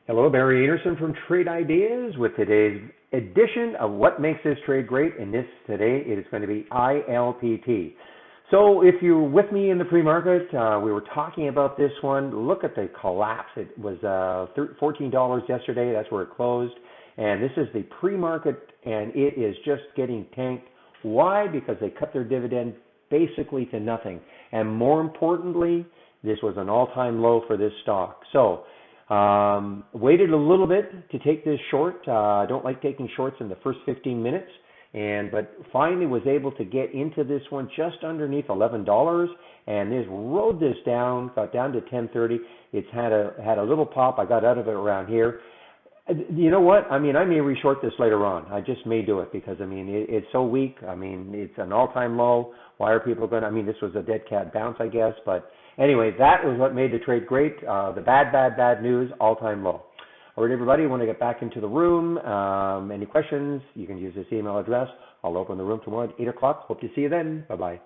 Hello, Barry Anderson from Trade Ideas with today's edition of What Makes This Trade Great. And this today it is going to be ILPT. So if you're with me in the pre-market, we were talking about this one. Look at the collapse. It was $14 yesterday. That's where it closed. And this is the pre-market, and it is just getting tanked. Why? Because they cut their dividend basically to nothing. And more importantly, this was an all-time low for this stock. So waited a little bit to take this short. I don't like taking shorts in the first 15 minutes, but finally was able to get into this one just underneath $11, and this rode this down, got down to 10.30. It's had a little pop. I got out of it around here. You know what? I mean, I may reshort this later on. I just may do it because, I mean, it's so weak. I mean, it's an all-time low. Why are people going to, I mean, this was a dead cat bounce, I guess. But anyway, that was what made the trade great. The bad news, all-time low. All right, everybody, I want to get back into the room. Any questions? You can use this email address. I'll open the room tomorrow at 8 o'clock. Hope to see you then. Bye-bye.